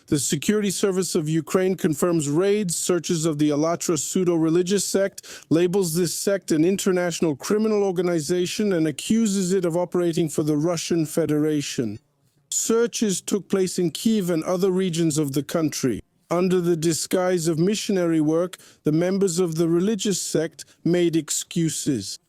The Security Service of Ukraine confirms raids, searches of the Alatra pseudo-religious sect, labels this sect an international criminal organization, and accuses it of operating for the Russian Federation. Searches took place in Kyiv and other regions of the country. Under the disguise of missionary work, the members of the religious sect made excuses.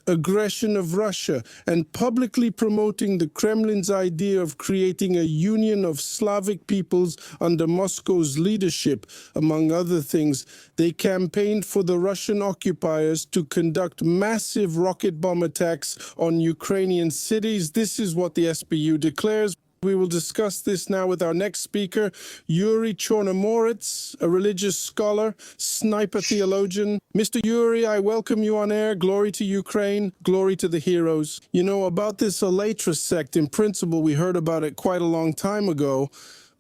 Aggression of Russia and publicly promoting the Kremlin's idea of creating a union of Slavic peoples under Moscow's leadership. Among other things, they campaigned for the Russian occupiers to conduct massive rocket bomb attacks on Ukrainian cities. This is what the SBU declares. We will discuss this now with our next speaker, Yuri Chornomorets, a religious scholar, sniper theologian. Mr. Yuri, I welcome you on air. Glory to Ukraine, glory to the heroes. You know, about this Alatra sect, in principle, we heard about it quite a long time ago.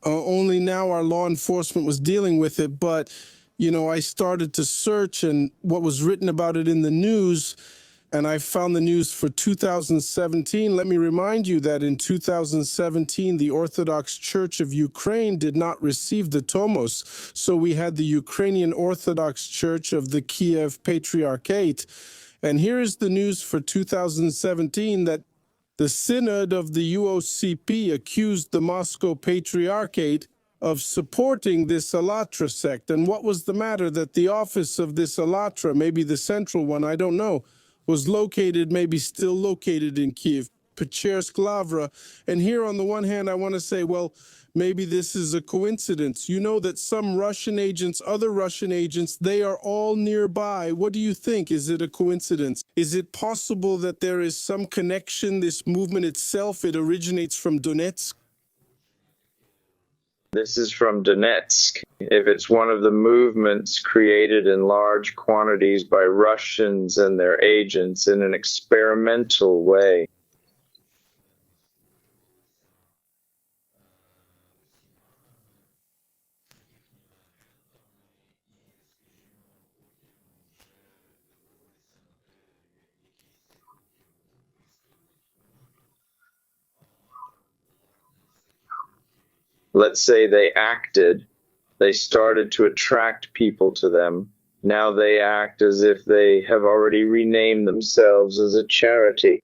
Only now our law enforcement was dealing with it. But, you know, I started to search and what was written about it in the news, and I found the news for 2017. Let me remind you that in 2017, the Orthodox Church of Ukraine did not receive the Tomos. So we had the Ukrainian Orthodox Church of the Kiev Patriarchate. And here is the news for 2017 that the Synod of the UOCP accused the Moscow Patriarchate of supporting this Alatra sect. And what was the matter? That the office of this Alatra, maybe the central one, I don't know, was located, maybe still located in Kiev, Pechersk Lavra. And here on the one hand, I want to say, well, maybe this is a coincidence. You know that some Russian agents, other Russian agents, they are all nearby. What do you think? Is it a coincidence? Is it possible that there is some connection? This movement itself, it originates from Donetsk? This is from Donetsk. If it's one of the movements created in large quantities by Russians and their agents in an experimental way. Let's say they acted, they started to attract people to them. Now they act as if they have already renamed themselves as a charity.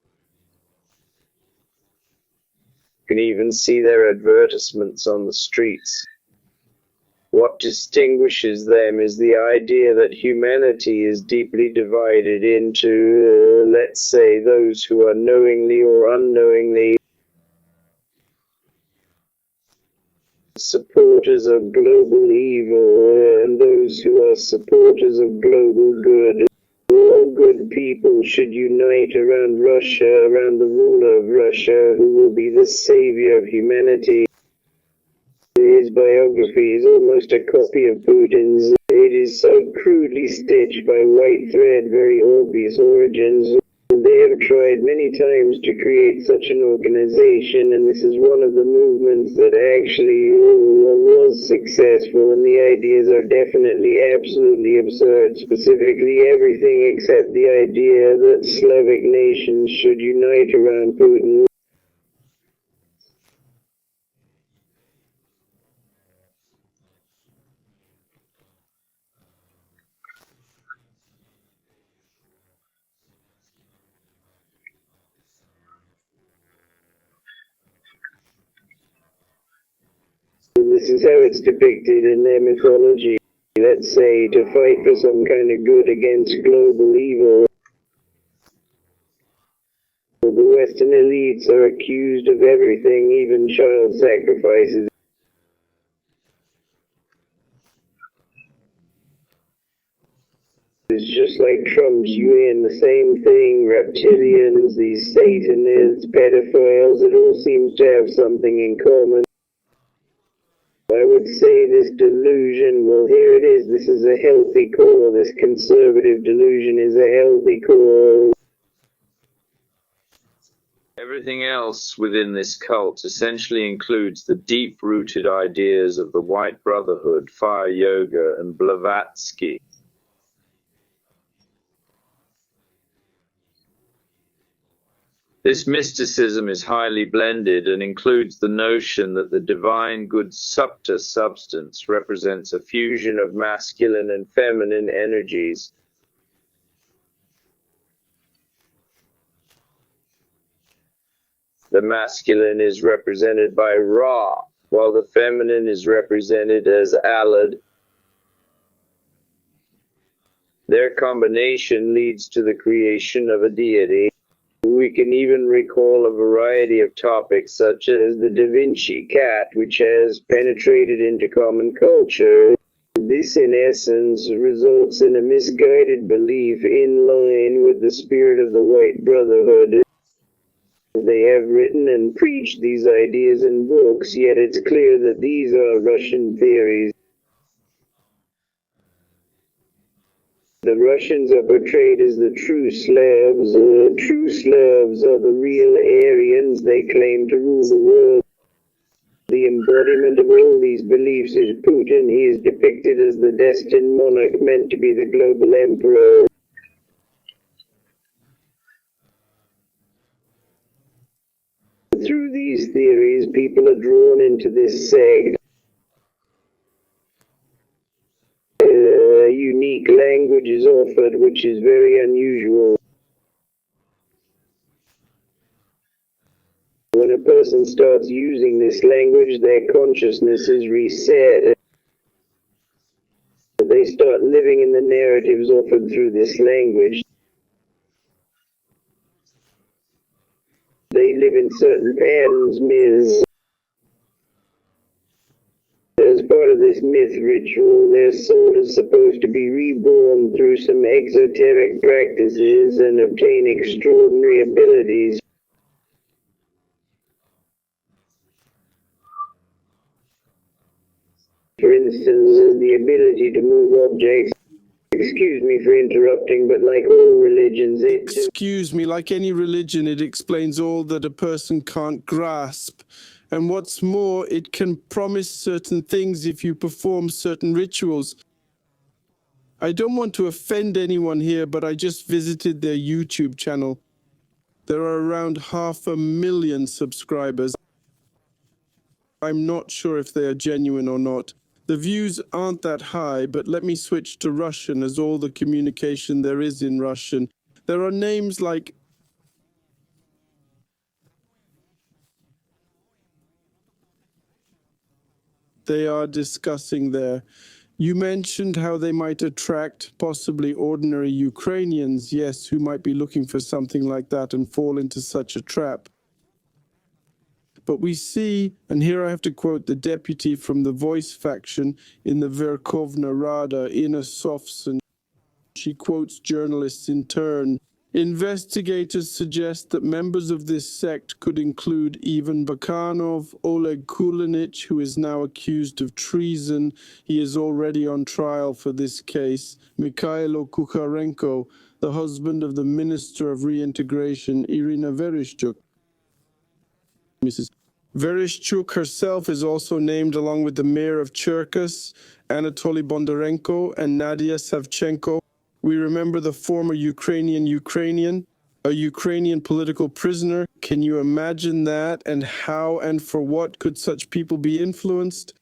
You can even see their advertisements on the streets. What distinguishes them is the idea that humanity is deeply divided into, let's say, those who are knowingly or unknowingly supporters of global evil and those who are supporters of global good. All good people should unite around Russia, around the ruler of Russia, who will be the savior of humanity. His biography is almost a copy of Putin's. It is so crudely stitched by white thread, very obvious origins. They have tried many times to create such an organization, and this is one of the movements that actually was successful, and the ideas are definitely absolutely absurd, specifically everything except the idea that Slavic nations should unite around Putin. This is how it's depicted in their mythology. Let's say to fight for some kind of good against global evil. The Western elites are accused of everything, even child sacrifices. It's just like Trump's UN, the same thing, reptilians, these Satanists, pedophiles, it all seems to have something in common. I would say this delusion, well here it is, this is a healthy core, this conservative delusion is a healthy core. Everything else within this cult essentially includes the deep-rooted ideas of the White Brotherhood, Fire Yoga, and Blavatsky. This mysticism is highly blended and includes the notion that the divine good supta substance represents a fusion of masculine and feminine energies. The masculine is represented by Ra, while the feminine is represented as Alad. Their combination leads to the creation of a deity. We can even recall a variety of topics such as the Da Vinci cat, which has penetrated into common culture. This, in essence, results in a misguided belief in line with the spirit of the White Brotherhood. They have written and preached these ideas in books, yet it's clear that these are Russian theories. The Russians are portrayed as the true Slavs. True Slavs are the real Aryans. They claim to rule the world. The embodiment of all these beliefs is Putin. He is depicted as the destined monarch meant to be the global emperor. Through these theories, people are drawn into this sect. A unique language is offered, which is very unusual. When a person starts using this language, their consciousness is reset. They start living in the narratives offered through this language. They live in certain patterns, myths. As part of this myth ritual, their soul is supposed to be reborn through some exoteric practices and obtain extraordinary abilities. For instance, the ability to move objects. Excuse me for interrupting, but like all religions, Excuse me, like any religion, it explains all that a person can't grasp. And what's more, it can promise certain things if you perform certain rituals. I don't want to offend anyone here, but I just visited their YouTube channel. There are around 500,000 subscribers. I'm not sure if they are genuine or not. The views aren't that high, but let me switch to Russian as all the communication there is in Russian. There are names like they are discussing there. You mentioned how they might attract possibly ordinary Ukrainians, yes, who might be looking for something like that and fall into such a trap. But we see, and here I have to quote the deputy from the Voice faction in the Verkhovna Rada, Ina Sofson. She quotes journalists in turn. Investigators suggest that members of this sect could include Ivan Bakanov, Oleg Kulinich, who is now accused of treason. He is already on trial for this case. Mikhailo Kukharenko, the husband of the Minister of Reintegration, Irina Vereshchuk. Mrs. Vereshchuk herself is also named along with the mayor of Cherkasy, Anatoly Bondarenko, and Nadia Savchenko. We remember the former Ukrainian, a Ukrainian political prisoner. Can you imagine that? And how and for what could such people be influenced?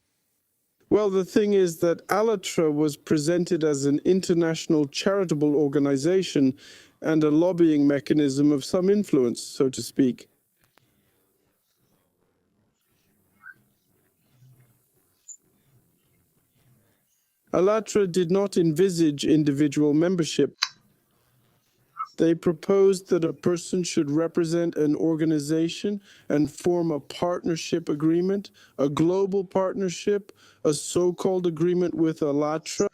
Well, the thing is that Allatra was presented as an international charitable organization and a lobbying mechanism of some influence, so to speak. Allatra did not envisage individual membership. They proposed that a person should represent an organization and form a partnership agreement, a global partnership, a so-called agreement with Allatra.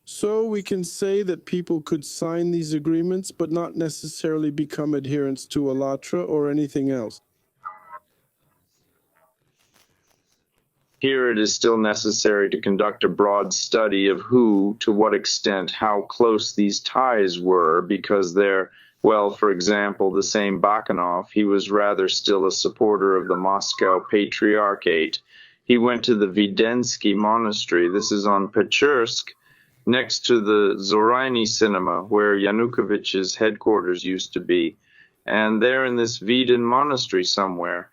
So we can say that people could sign these agreements but not necessarily become adherents to Allatra or anything else. Here it is still necessary to conduct a broad study of who, to what extent, how close these ties were, because they're, well, for example, the same Bakanov, he was rather still a supporter of the Moscow Patriarchate. He went to the Vidensky Monastery, this is on Pechursk, next to the Zoraini cinema, where Yanukovych's headquarters used to be, and they're in this Vedin monastery somewhere.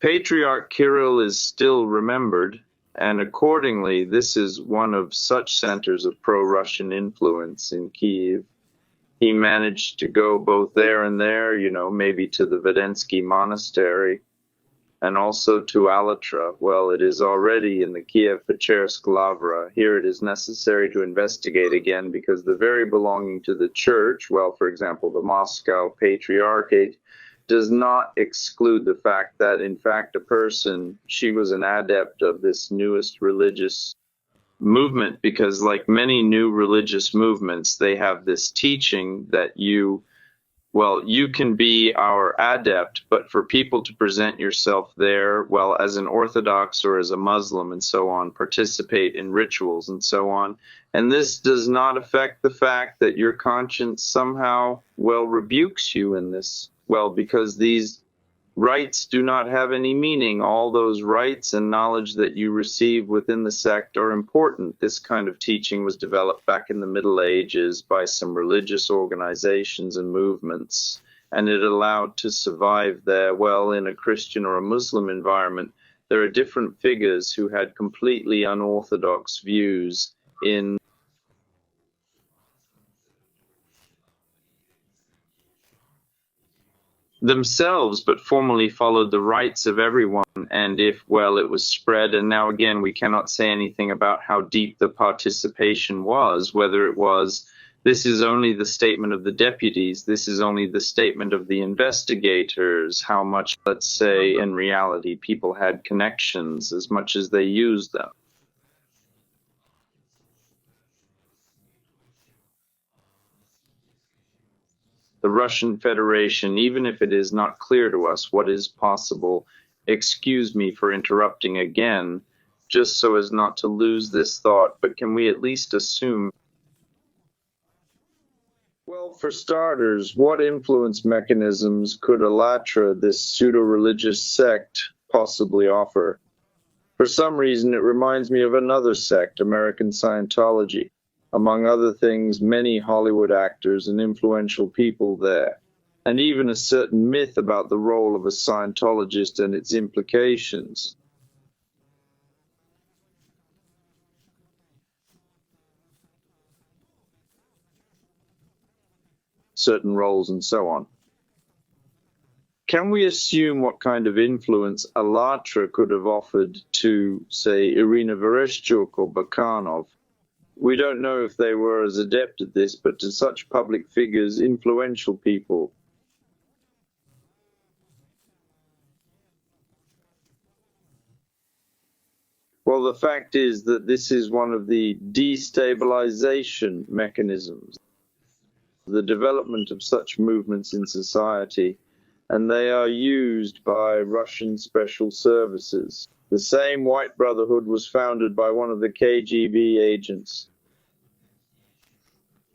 Patriarch Kirill is still remembered, and accordingly, this is one of such centers of pro-Russian influence in Kiev. He managed to go both there and there, maybe to the Vedensky monastery, and also to Alatra. Well, it is already in the Kiev-Pechersk Lavra. Here it is necessary to investigate again because the very belonging to the church, well, for example, the Moscow Patriarchate, does not exclude the fact that, in fact, a person, she was an adept of this newest religious movement, because like many new religious movements, they have this teaching that you can be our adept, but for people to present yourself there, well, as an Orthodox or as a Muslim and so on, participate in rituals and so on. And this does not affect the fact that your conscience somehow, rebukes you in this. Well, because these rites do not have any meaning. All those rites and knowledge that you receive within the sect are important. This kind of teaching was developed back in the Middle Ages by some religious organizations and movements, and it allowed to survive there. Well, in a Christian or a Muslim environment, there are different figures who had completely unorthodox views in themselves, but formally followed the rights of everyone. And if, it was spread, and now again, we cannot say anything about how deep the participation was, whether it was, this is only the statement of the deputies, this is only the statement of the investigators, how much, let's say, in reality, people had connections as much as they used them. The Russian Federation, even if it is not clear to us what is possible, excuse me for interrupting again, just so as not to lose this thought, but can we at least assume? Well, for starters, what influence mechanisms could Alatra, this pseudo-religious sect, possibly offer? For some reason, it reminds me of another sect, American Scientology. Among other things, many Hollywood actors and influential people there, and even a certain myth about the role of a Scientologist and its implications. Certain roles and so on. Can we assume what kind of influence Alatra could have offered to, say, Irina Vereshchuk or Bakhanov? We don't know if they were as adept at this, but to such public figures, influential people. Well, the fact is that this is one of the destabilization mechanisms, the development of such movements in society, and they are used by Russian special services. The same White Brotherhood was founded by one of the KGB agents.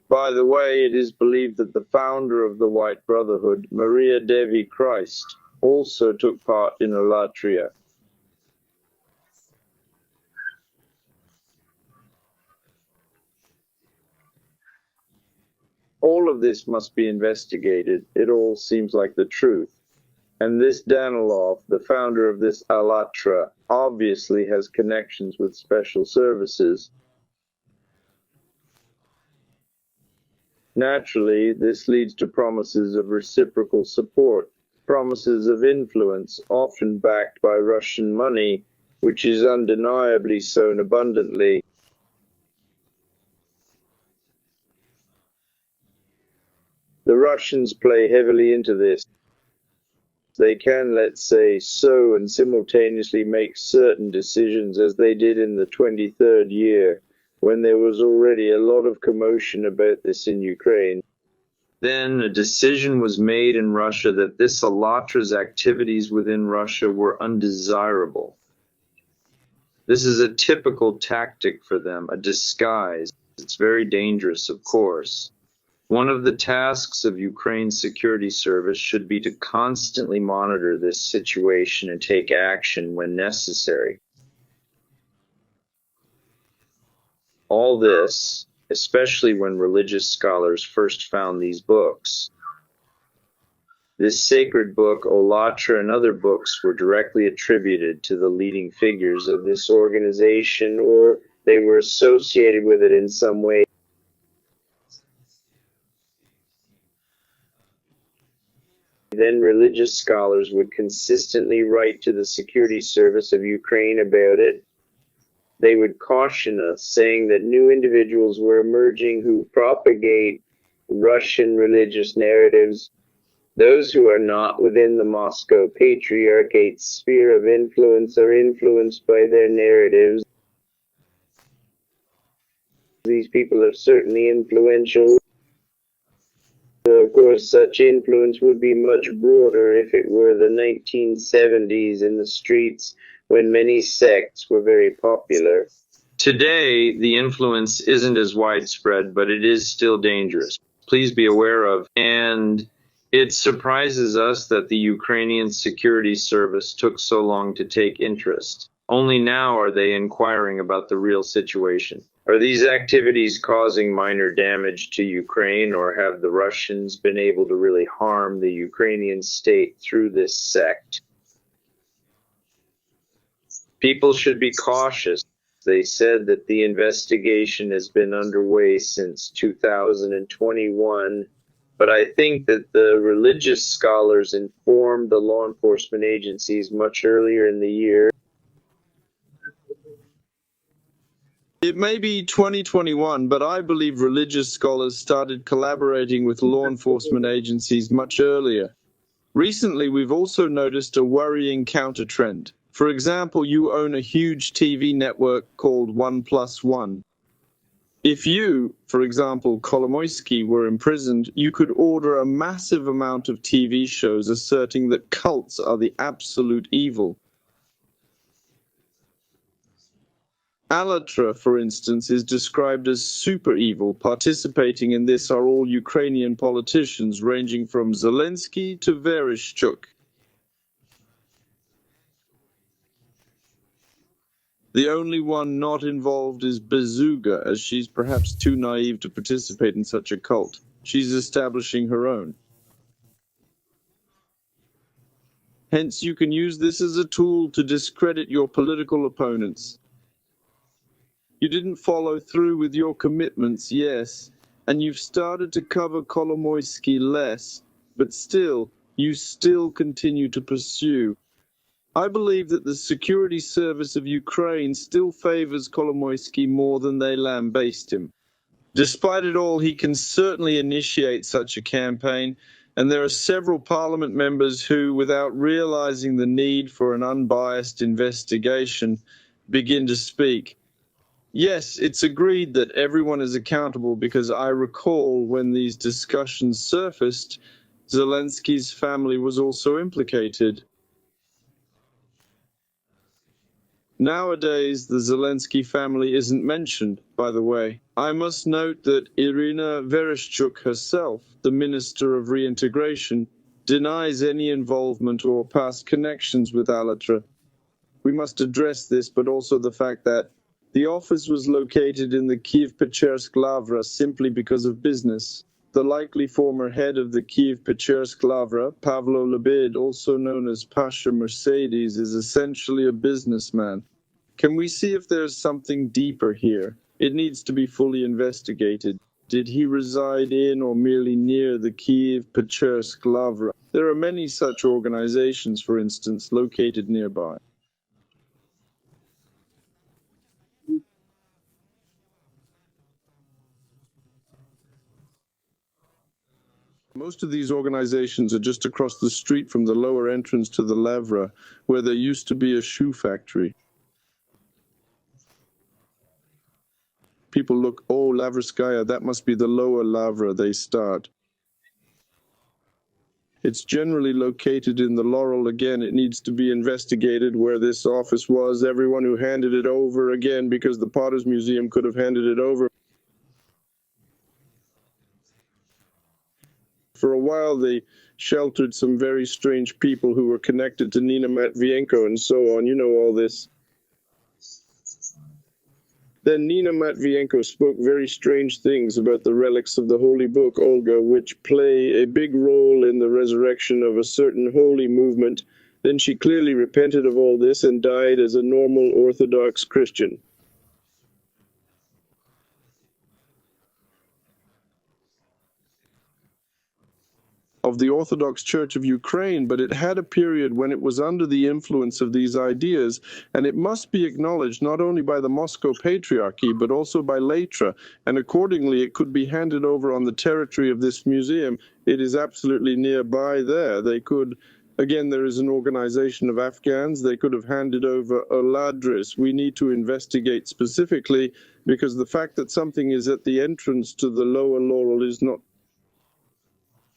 By the way, it is believed that the founder of the White Brotherhood, Maria Devi Christ, also took part in Alatria. All of this must be investigated. It all seems like the truth. And this Danilov, the founder of this Alatra, obviously has connections with special services. Naturally, this leads to promises of reciprocal support, promises of influence, often backed by Russian money, which is undeniably sown abundantly. The Russians play heavily into this. They can, let's say, sow and simultaneously make certain decisions, as they did in the 23rd year, when there was already a lot of commotion about this in Ukraine. Then a decision was made in Russia that this Alatra's activities within Russia were undesirable. This is a typical tactic for them, a disguise. It's very dangerous, of course. One of the tasks of Ukraine's security service should be to constantly monitor this situation and take action when necessary. All this, especially when religious scholars first found these books. This sacred book, Olatra, and other books were directly attributed to the leading figures of this organization, or they were associated with it in some way. Then religious scholars would consistently write to the security service of Ukraine about it. They would caution us, saying that new individuals were emerging who propagate Russian religious narratives. Those who are not within the Moscow Patriarchate's sphere of influence are influenced by their narratives. These people are certainly influential. Of course, such influence would be much broader if it were the 1970s in the streets when many sects were very popular. Today, the influence isn't as widespread, but it is still dangerous. Please be aware of, and it surprises us that the Ukrainian security service took so long to take interest. Only now are they inquiring about the real situation. Are these activities causing minor damage to Ukraine, or have the Russians been able to really harm the Ukrainian state through this sect? People should be cautious. They said that the investigation has been underway since 2021, but I think that the religious scholars informed the law enforcement agencies much earlier in the year. It may be 2021, but I believe religious scholars started collaborating with law enforcement agencies much earlier. Recently, we've also noticed a worrying counter-trend. For example, you own a huge TV network called 1+1. If you, for example, Kolomoisky, were imprisoned, you could order a massive amount of TV shows asserting that cults are the absolute evil. Alatra, for instance, is described as super evil. Participating in this are all Ukrainian politicians ranging from Zelensky to Vereshchuk. The only one not involved is Bezuga, as she's perhaps too naive to participate in such a cult. She's establishing her own. Hence, you can use this as a tool to discredit your political opponents. You didn't follow through with your commitments, yes, and you've started to cover Kolomoisky less, but still, you still continue to pursue. I believe that the security service of Ukraine still favors Kolomoisky more than they lambaste him. Despite it all, he can certainly initiate such a campaign, and there are several parliament members who, without realizing the need for an unbiased investigation, begin to speak. Yes, it's agreed that everyone is accountable, because I recall when these discussions surfaced, Zelensky's family was also implicated. Nowadays, the Zelensky family isn't mentioned, by the way. I must note that Irina Vereshchuk herself, the Minister of Reintegration, denies any involvement or past connections with Alatra. We must address this, but also the fact that the office was located in the Kiev-Pechersk Lavra simply because of business. The likely former head of the Kiev-Pechersk Lavra, Pavlo Lebed, also known as Pasha Mercedes, is essentially a businessman. Can we see if there's something deeper here? It needs to be fully investigated. Did he reside in or merely near the Kiev-Pechersk Lavra? There are many such organizations, for instance, located nearby. Most of these organizations are just across the street from the lower entrance to the Lavra, where there used to be a shoe factory. People look, oh, Lavraskaya, that must be the lower Lavra they start. It's generally located in the Laurel. Again, it needs to be investigated where this office was, everyone who handed it over, again, because the Potter's Museum could have handed it over. For a while, they sheltered some very strange people who were connected to Nina Matvienko and so on. You know all this. Then Nina Matvienko spoke very strange things about the relics of the Holy Book, Olga, which play a big role in the resurrection of a certain holy movement. Then she clearly repented of all this and died as a normal Orthodox Christian. Of the Orthodox Church of Ukraine, but it had a period when it was under the influence of these ideas, and it must be acknowledged not only by the Moscow Patriarchy, but also by Latra, and accordingly it could be handed over on the territory of this museum. It is absolutely nearby there. They could, again, there is an organization of Afghans, they could have handed over Oladris. We need to investigate specifically, because the fact that something is at the entrance to the Lower Laurel is not,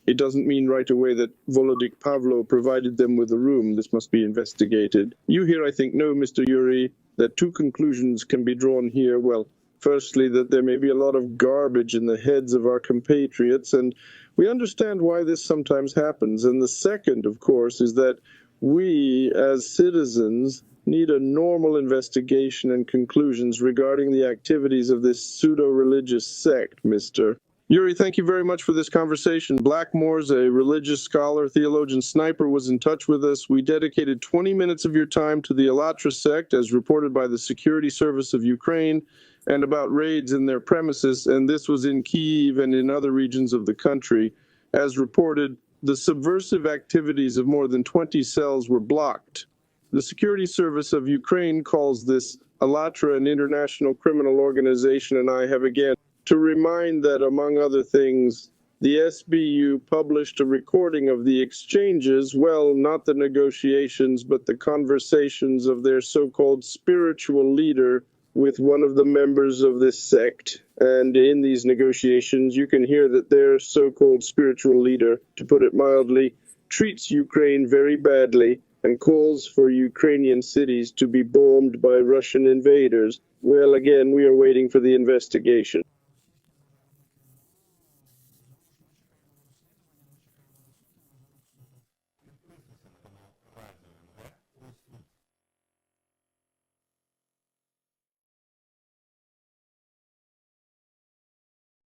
it doesn't mean right away that Volodych Pavlo provided them with a room. This must be investigated. You here, I think, know, Mr. Yuri, that two conclusions can be drawn here. Well, firstly, that there may be a lot of garbage in the heads of our compatriots, and we understand why this sometimes happens. And the second, of course, is that we, as citizens, need a normal investigation and conclusions regarding the activities of this pseudo-religious sect, Mr. Yuri, thank you very much for this conversation. Blackmore's a religious scholar, theologian, sniper, was in touch with us. We dedicated 20 minutes of your time to the Alatra sect, as reported by the Security Service of Ukraine, and about raids in their premises, and this was in Kyiv and in other regions of the country. As reported, the subversive activities of more than 20 cells were blocked. The Security Service of Ukraine calls this Alatra an international criminal organization, and I have again to remind that, among other things, the SBU published a recording of the exchanges, well, not the negotiations, but the conversations of their so-called spiritual leader with one of the members of this sect. And in these negotiations, you can hear that their so-called spiritual leader, to put it mildly, treats Ukraine very badly and calls for Ukrainian cities to be bombed by Russian invaders. Well, again, we are waiting for the investigation.